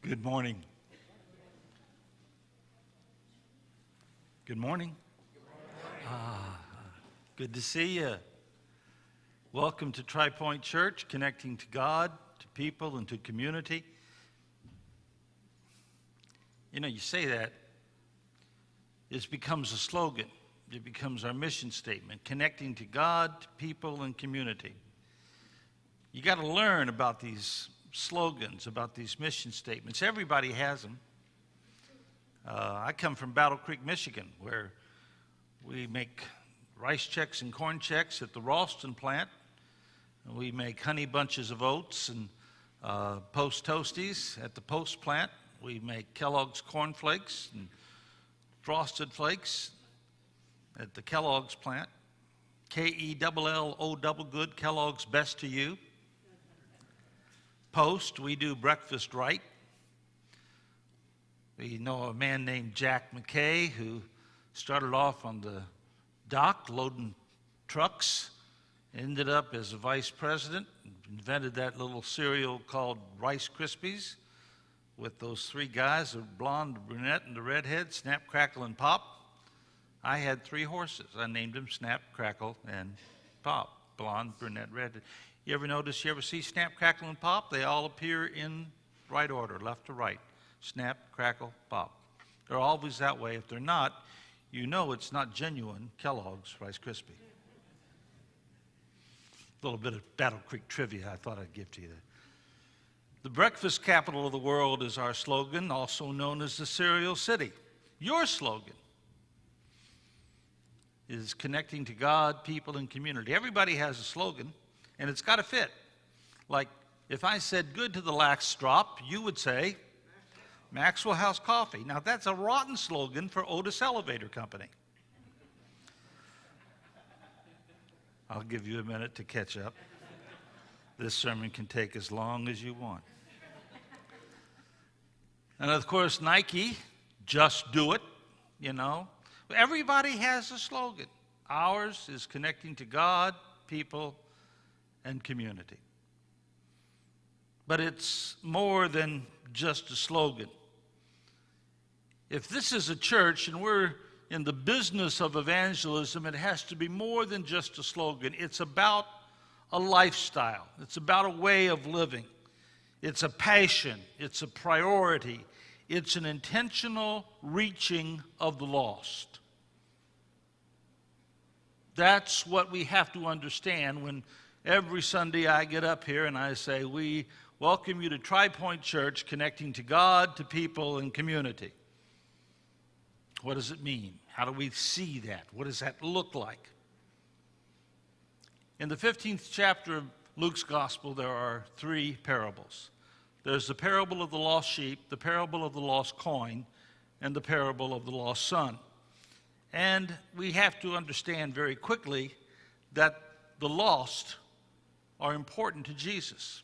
Good morning. Good morning. Good to see you. Welcome to Tri-Point Church, connecting to God, to people, and to community. You know, you say that, it becomes a slogan. It becomes our mission statement, connecting to God, to people, and community. You got to learn about these slogans, about these mission statements. Everybody has them. I come from Battle Creek, Michigan, where we make rice checks and corn checks at the Ralston plant. And we make honey bunches of oats and Post Toasties at the Post plant. We make Kellogg's Corn Flakes and Frosted Flakes at the Kellogg's plant. K-E-L-L-O double good, Kellogg's Best to You. Post, we do breakfast right. We know a man named Jack McKay who started off on the dock loading trucks, ended up as a vice president, invented that little cereal called Rice Krispies with those three guys, the blonde, the brunette, and the redhead, Snap, Crackle, and Pop. I had 3 horses. I named them Snap, Crackle, and Pop, blonde, brunette, redhead. You ever see Snap, Crackle, and Pop? They all appear in right order, left to right. Snap, Crackle, Pop. They're always that way. If they're not, you know it's not genuine Kellogg's Rice Krispie. A little bit of Battle Creek trivia I thought I'd give to you. The breakfast capital of the world is our slogan, also known as the Cereal City. Your slogan is connecting to God, people, and community. Everybody has a slogan, and it's got to fit. Like, if I said good to the last drop, you would say Maxwell House Coffee. Now, that's a rotten slogan for Otis Elevator Company. I'll give you a minute to catch up. This sermon can take as long as you want. And of course, Nike, just do it, you know. Everybody has a slogan. Ours is connecting to God, people, and community. But it's more than just a slogan. If this is a church and we're in the business of evangelism, it has to be more than just a slogan. It's about a lifestyle. It's about a way of living. It's a passion. It's a priority. It's an intentional reaching of the lost. That's what we have to understand when every Sunday I get up here and I say, we welcome you to Tri-Point Church, connecting to God, to people, and community. What does it mean? How do we see that? What does that look like? In the 15th chapter of Luke's Gospel, there are 3 parables. There's the parable of the lost sheep, the parable of the lost coin, and the parable of the lost son. And we have to understand very quickly that the lost are important to Jesus.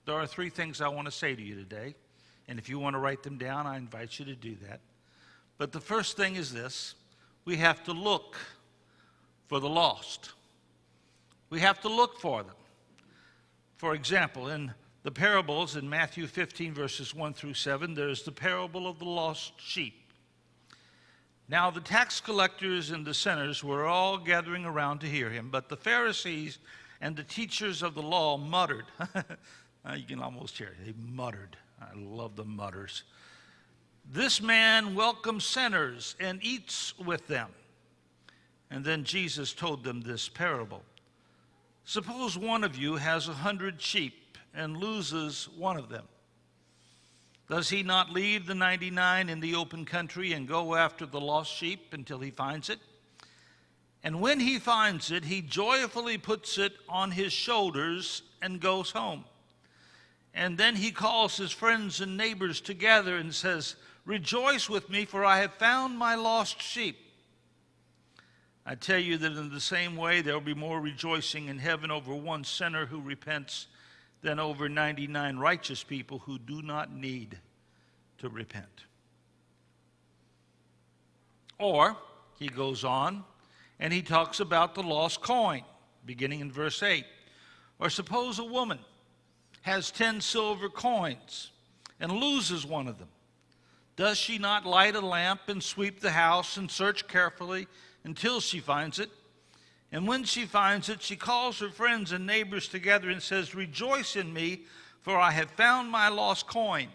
There are 3 things I want to say to you today, and if you want to write them down, I invite you to do that. But the first thing is this: we have to look for the lost. We have to look for them. For example, in the parables in Matthew 15, verses 1 through 7, there's the parable of the lost sheep. Now the tax collectors and the sinners were all gathering around to hear him, but the Pharisees and the teachers of the law muttered. You can almost hear it. They muttered. I love the mutters. This man welcomes sinners and eats with them. And then Jesus told them this parable. Suppose one of you has 100 sheep and loses one of them. Does he not leave the 99 in the open country and go after the lost sheep until he finds it? And when he finds it, he joyfully puts it on his shoulders and goes home. And then he calls his friends and neighbors together and says, "Rejoice with me, for I have found my lost sheep." I tell you that in the same way there will be more rejoicing in heaven over one sinner who repents than over 99 righteous people who do not need to repent. Or, he goes on, and he talks about the lost coin, beginning in verse 8. Or suppose a woman has 10 silver coins, and loses one of them? Does she not light a lamp and sweep the house and search carefully until she finds it? And when she finds it, she calls her friends and neighbors together and says, 'Rejoice in me, for I have found my lost coin.'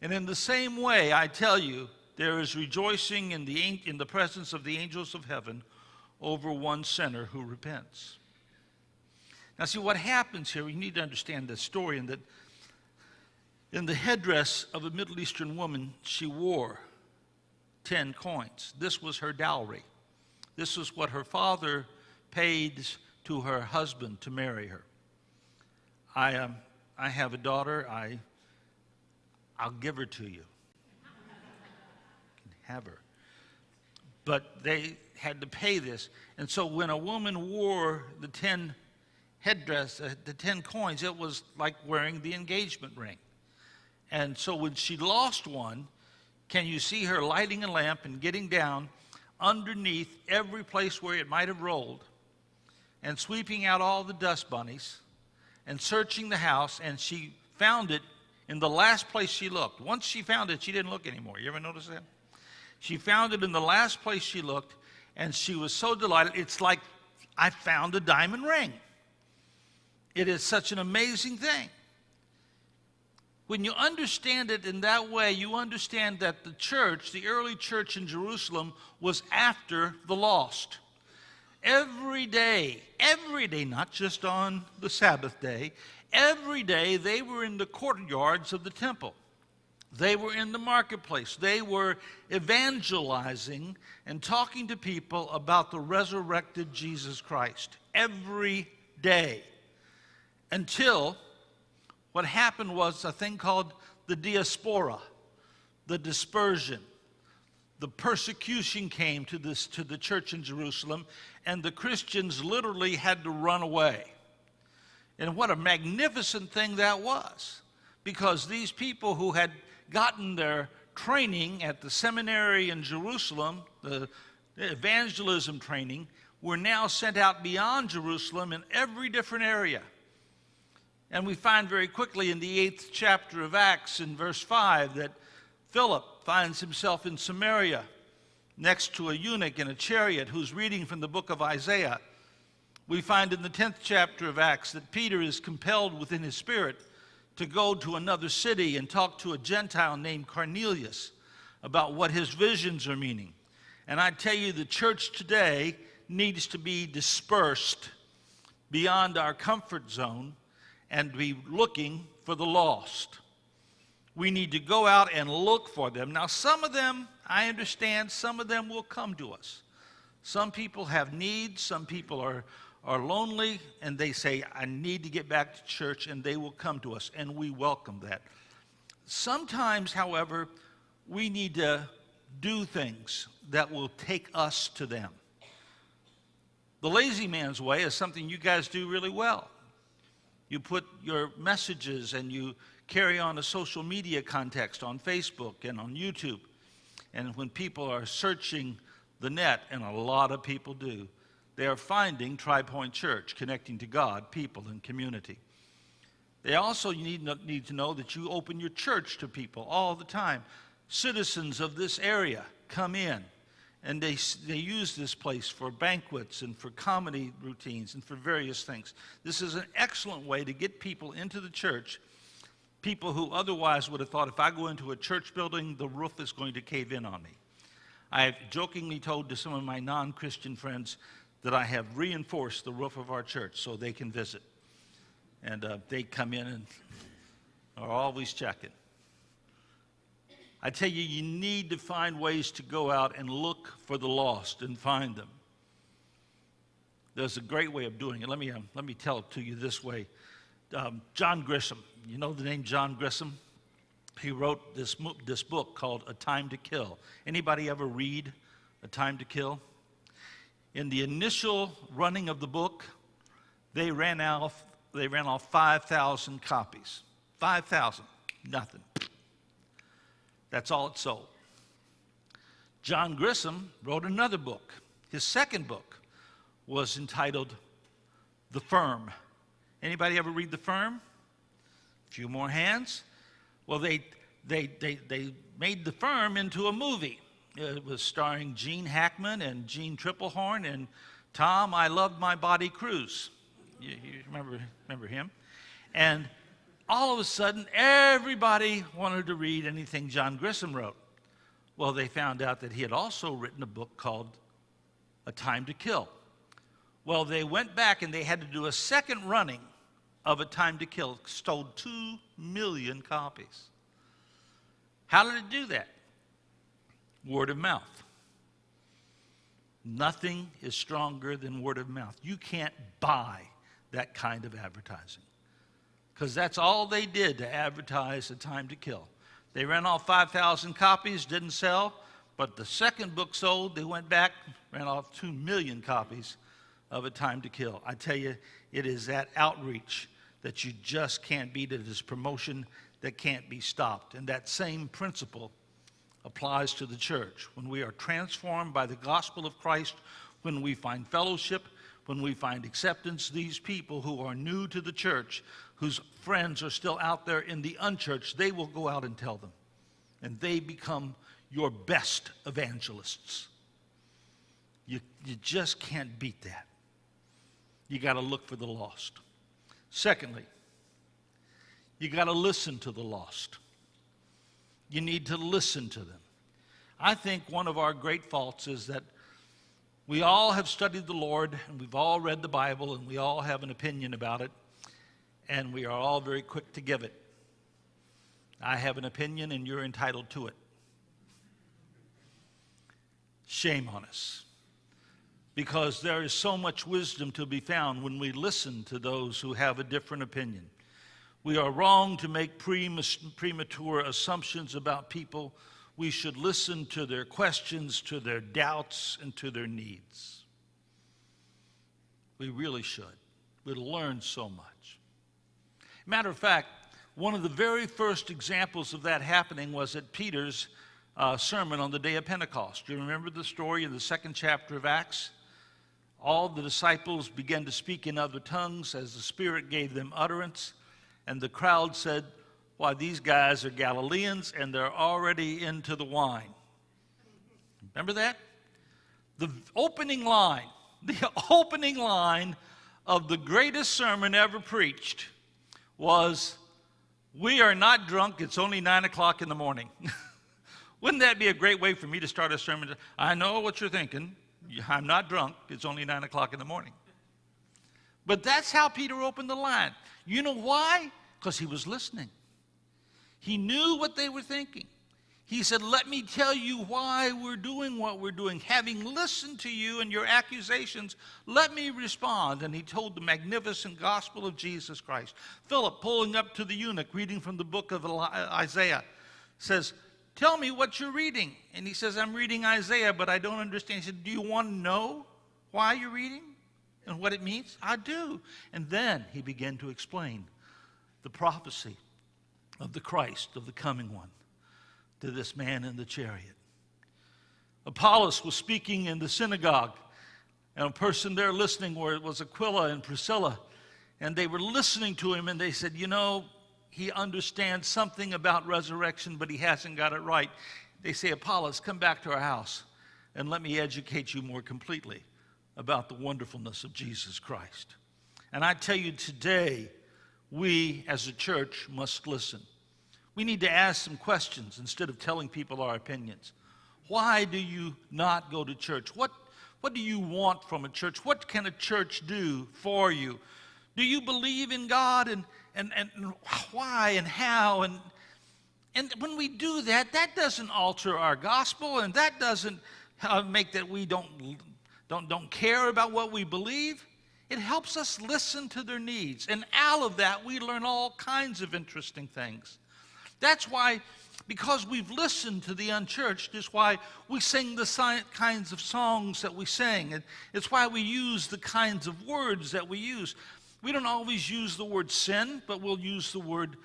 And in the same way, I tell you, there is rejoicing in the presence of the angels of heaven over one sinner who repents." Now see, what happens here, you need to understand this story, and that in the headdress of a Middle Eastern woman, she wore 10 coins. This was her dowry. This was what her father paid to her husband to marry her. I have a daughter. I'll give her to you. You can have her. But they had to pay this. And so when a woman wore the 10 headdress, the 10 coins, it was like wearing the engagement ring. And so when she lost one, can you see her lighting a lamp and getting down underneath every place where it might have rolled and sweeping out all the dust bunnies and searching the house, and she found it in the last place she looked. Once she found it, she didn't look anymore. You ever notice that? She found it in the last place she looked, and she was so delighted. It's like, I found a diamond ring. It is such an amazing thing. When you understand it in that way, you understand that the church, the early church in Jerusalem, was after the lost. Every day, not just on the Sabbath day, every day they were in the courtyards of the temple. They were in the marketplace. They were evangelizing and talking to people about the resurrected Jesus Christ every day, until what happened was a thing called the diaspora, the dispersion. The persecution came to the church in Jerusalem, and the Christians literally had to run away. And what a magnificent thing that was, because these people who had gotten their training at the seminary in Jerusalem, the evangelism training, were now sent out beyond Jerusalem in every different area. And we find very quickly in the 8th chapter of Acts, in verse 5, that Philip finds himself in Samaria next to a eunuch in a chariot who's reading from the book of Isaiah. We find in the 10th chapter of Acts that Peter is compelled within his spirit to go to another city and talk to a Gentile named Cornelius about what his visions are meaning. And I tell you, the church today needs to be dispersed beyond our comfort zone and be looking for the lost. We need to go out and look for them. Now, some of them, I understand, some of them will come to us. Some people have needs. Some people are lonely, and they say, I need to get back to church, and they will come to us, and we welcome that. Sometimes, however, we need to do things that will take us to them. The lazy man's way is something you guys do really well. You put your messages and you carry on a social media context on Facebook and on YouTube. And when people are searching the net, and a lot of people do, they are finding Tri-Point Church, connecting to God, people, and community. They also need to know that you open your church to people all the time. Citizens of this area come in, and they use this place for banquets and for comedy routines and for various things. This is an excellent way to get people into the church, people who otherwise would have thought, if I go into a church building, the roof is going to cave in on me. I have jokingly told to some of my non-Christian friends that I have reinforced the roof of our church so they can visit. And they come in and are always checking. I tell you, you need to find ways to go out and look for the lost and find them. There's a great way of doing it. Let me tell it to you this way. John Grisham, you know the name John Grisham? He wrote this book called A Time to Kill. Anybody ever read A Time to Kill? In the initial running of the book, they ran off 5,000 copies. 5,000, nothing. That's all it sold. John Grisham wrote another book. His second book was entitled The Firm. Anybody ever read The Firm? A few more hands. Well, they made The Firm into a movie. It was starring Gene Hackman and Gene Triplehorn and Tom I Loved My Body Cruise. You remember him? And all of a sudden, everybody wanted to read anything John Grisham wrote. Well, they found out that he had also written a book called A Time to Kill. Well, they went back and they had to do a second running of A Time to Kill. It sold 2 million copies. How did it do that? Word of mouth. Nothing is stronger than word of mouth. You can't buy that kind of advertising, because that's all they did to advertise A Time to Kill. They ran off 5,000 copies, didn't sell, but the second book sold. They went back, ran off 2 million copies of A Time to Kill. I tell you, it is that outreach that you just can't beat. It is promotion that can't be stopped. And that same principle applies to the church. When we are transformed by the gospel of Christ, when we find fellowship, when we find acceptance, these people who are new to the church, whose friends are still out there in the unchurched, they will go out and tell them. And they become your best evangelists. You just can't beat that. You got to look for the lost. Secondly, you got to listen to the lost. You need to listen to them. I think one of our great faults is that we all have studied the Lord, and we've all read the Bible, and we all have an opinion about it, and we are all very quick to give it. I have an opinion, and you're entitled to it. Shame on us. Because there is so much wisdom to be found when we listen to those who have a different opinion. We are wrong to make premature assumptions about people. We should listen to their questions, to their doubts, and to their needs. We really should. We'll learn so much. Matter of fact, one of the very first examples of that happening was at Peter's sermon on the day of Pentecost. Do you remember the story in the 2nd chapter of Acts? All the disciples began to speak in other tongues as the Spirit gave them utterance. And the crowd said, "Why, these guys are Galileans, and they're already into the wine." Remember that? The opening line of the greatest sermon ever preached was, "We are not drunk, it's only 9 o'clock in the morning." Wouldn't that be a great way for me to start a sermon? I know what you're thinking. I'm not drunk, it's only 9 o'clock in the morning. But that's how Peter opened the line. You know why? Because he was listening. He knew what they were thinking. He said, "Let me tell you why we're doing what we're doing. Having listened to you and your accusations, let me respond." And he told the magnificent gospel of Jesus Christ. Philip, pulling up to the eunuch, reading from the book of Isaiah, says, "Tell me what you're reading." And he says, "I'm reading Isaiah, but I don't understand." He said, "Do you want to know why you're reading and what it means?" "I do." And then he began to explain the prophecy of the Christ, of the coming one, to this man in the chariot. Apollos was speaking in the synagogue, and a person there listening where it was Aquila and Priscilla, and they were listening to him, and they said, "You know, he understands something about resurrection, but he hasn't got it right." They say, "Apollos, come back to our house, and let me educate you more completely about the wonderfulness of Jesus Christ." And I tell you today, we as a church must listen. We need to ask some questions instead of telling people our opinions. Why do you not go to church? What do you want from a church? What can a church do for you? Do you believe in God, and why and how? And when we do that, that doesn't alter our gospel, and that doesn't make that we don't care about what we believe. It helps us listen to their needs. And out of that, we learn all kinds of interesting things. That's why, because we've listened to the unchurched, is why we sing the kinds of songs that we sing. It's why we use the kinds of words that we use. We don't always use the word sin, but we'll use the word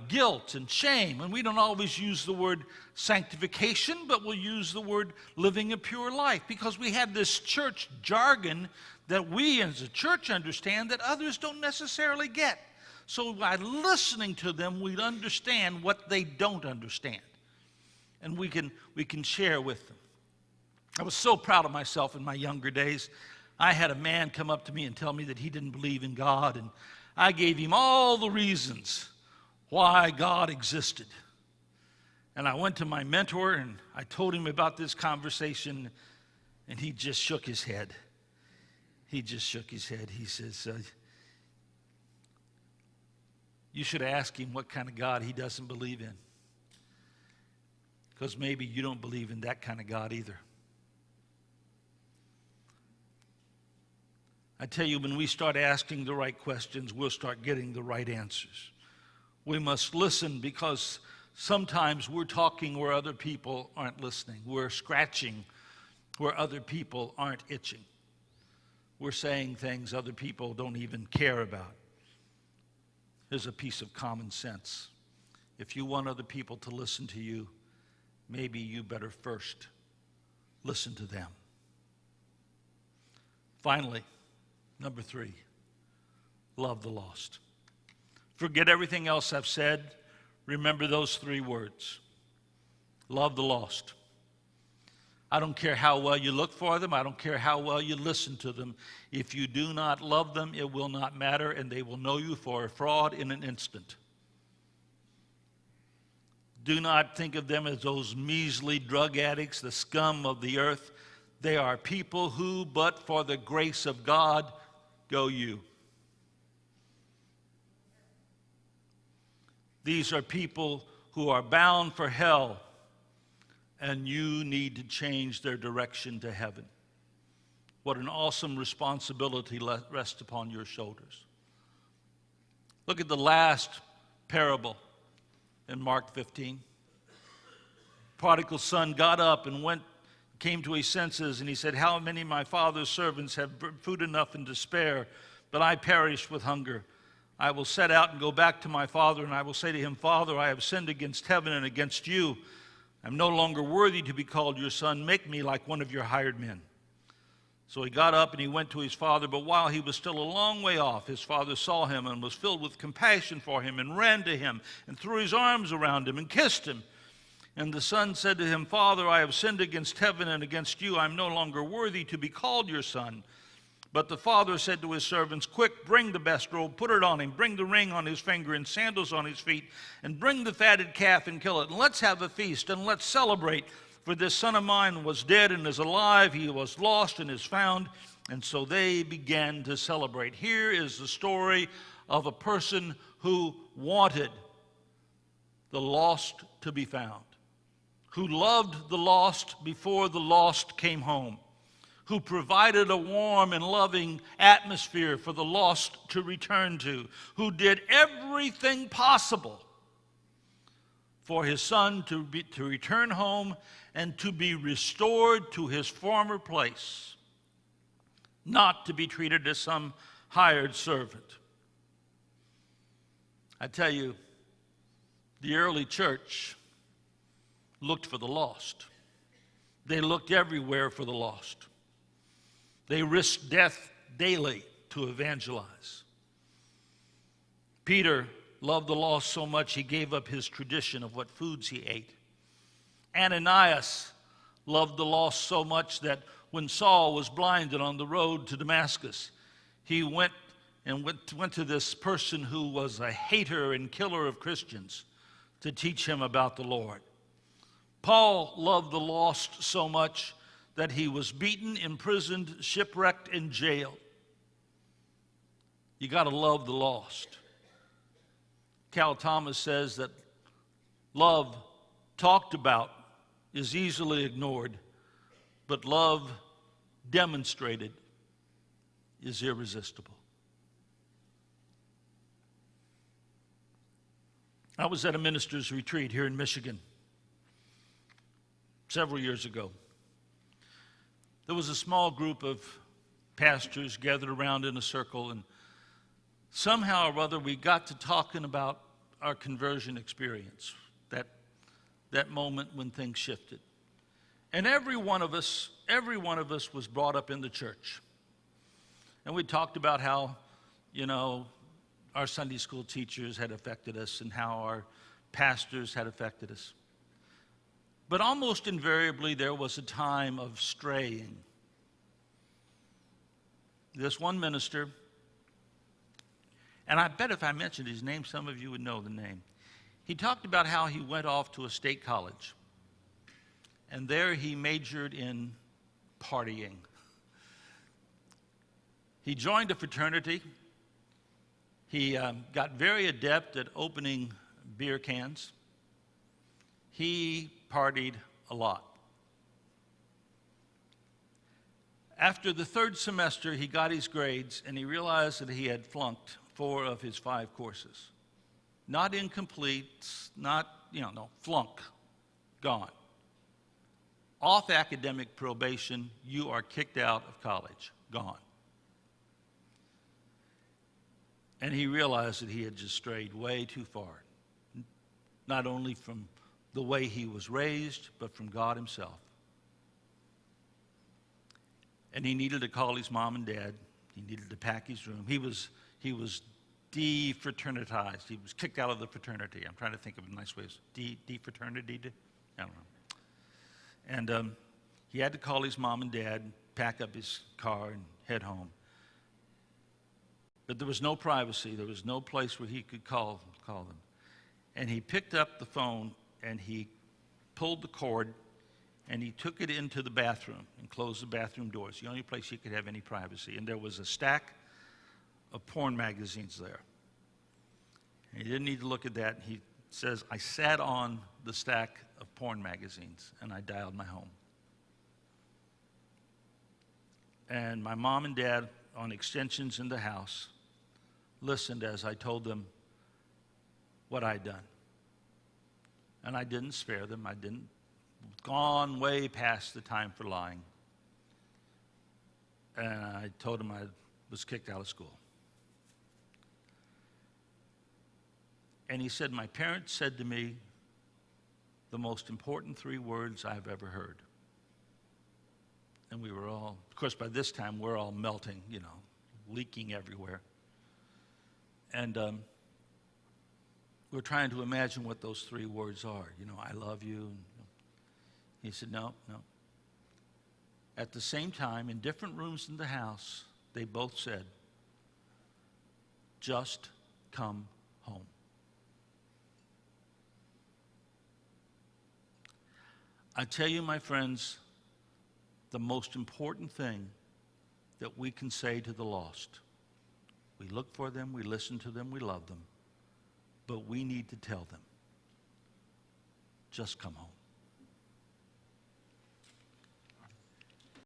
guilt and shame. And we don't always use the word sanctification, but we'll use the word living a pure life, because we have this church jargon that we as a church understand that others don't necessarily get. So by listening to them, we understand what they don't understand. And we can share with them. I was so proud of myself in my younger days. I had a man come up to me and tell me that he didn't believe in God, and I gave him all the reasons why God existed. And I went to my mentor and I told him about this conversation, and he just shook his head. He just shook his head. He says, you should ask him what kind of God he doesn't believe in. Because maybe you don't believe in that kind of God either. I tell you, when we start asking the right questions, we'll start getting the right answers. We must listen, because sometimes we're talking where other people aren't listening. We're scratching where other people aren't itching. We're saying things other people don't even care about. Here's a piece of common sense. If you want other people to listen to you, maybe you better first listen to them. Finally, number 3, love the lost. Forget everything else I've said. Remember those 3 words. Love the lost. I don't care how well you look for them. I don't care how well you listen to them. If you do not love them, it will not matter, and they will know you for a fraud in an instant. Do not think of them as those measly drug addicts, the scum of the earth. They are people who, but for the grace of God, go you. These are people who are bound for hell, and you need to change their direction to heaven. What an awesome responsibility rests upon your shoulders. Look at the last parable in Mark 15. Prodigal son got up and came to his senses, and he said, how many of my father's servants have food enough and to spare, but I perish with hunger? I will set out and go back to my father, and I will say to him, Father, I have sinned against heaven and against you. I'm no longer worthy to be called your son. Make me like one of your hired men. So he got up and he went to his father, but while he was still a long way off, his father saw him and was filled with compassion for him and ran to him and threw his arms around him and kissed him. And the son said to him, Father, I have sinned against heaven and against you. I'm no longer worthy to be called your son. But the father said to his servants, quick, bring the best robe, put it on him, bring the ring on his finger and sandals on his feet, and bring the fatted calf and kill it. And let's have a feast and let's celebrate. For this son of mine was dead and is alive. He was lost and is found. And so they began to celebrate. Here is the story of a person who wanted the lost to be found, who loved the lost before the lost came home, who provided a warm and loving atmosphere for the lost to return to, who did everything possible for his son to return home and to be restored to his former place, not to be treated as some hired servant. I tell you, the early church looked for the lost. They looked everywhere for the lost. They risked death daily to evangelize. Peter loved the lost so much he gave up his tradition of what foods he ate. Ananias loved the lost so much that when Saul was blinded on the road to Damascus, he went to this person who was a hater and killer of Christians to teach him about the Lord. Paul loved the lost so much that he was beaten, imprisoned, shipwrecked, and jailed. You got to love the lost. Cal Thomas says that love talked about is easily ignored, but love demonstrated is irresistible. I was at a minister's retreat here in Michigan several years ago. There was a small group of pastors gathered around in a circle, and somehow or other we got to talking about our conversion experience, that moment when things shifted. And every one of us was brought up in the church. And we talked about how, our Sunday school teachers had affected us and how our pastors had affected us. But almost invariably, there was a time of straying. This one minister, and I bet if I mentioned his name, some of you would know the name. He talked about how he went off to a state college, and there he majored in partying. He joined a fraternity. He got very adept at opening beer cans. He partied a lot. After the third semester, he got his grades, and he realized that he had flunked 4 of his 5 courses. Not incomplete, no, flunk, gone. Off academic probation, you are kicked out of college, gone. And he realized that he had just strayed way too far, not only from the way he was raised, but from God himself. And he needed to call his mom and dad. He needed to pack his room. He was defraternitized. He was kicked out of the fraternity. I'm trying to think of nice ways. Defraternity? I don't know. And he had to call his mom and dad, pack up his car, and head home. But there was no privacy. There was no place where he could call them. And he picked up the phone, and he pulled the cord, and he took it into the bathroom and closed the bathroom doors, the only place he could have any privacy. And there was a stack of porn magazines there. And he didn't need to look at that. He says, I sat on the stack of porn magazines, and I dialed my home. And my mom and dad, on extensions in the house, listened as I told them what I'd done. And I didn't spare them. I didn't gone way past the time for lying. And I told him I was kicked out of school. And he said, my parents said to me the most important 3 words I've ever heard. And we were all, of course, by this time, we're all melting, leaking everywhere. And we're trying to imagine what those 3 words are. I love you. He said, no. At the same time, in different rooms in the house, they both said, just come home. I tell you, my friends, the most important thing that we can say to the lost, we look for them, we listen to them, we love them, but we need to tell them, just come home.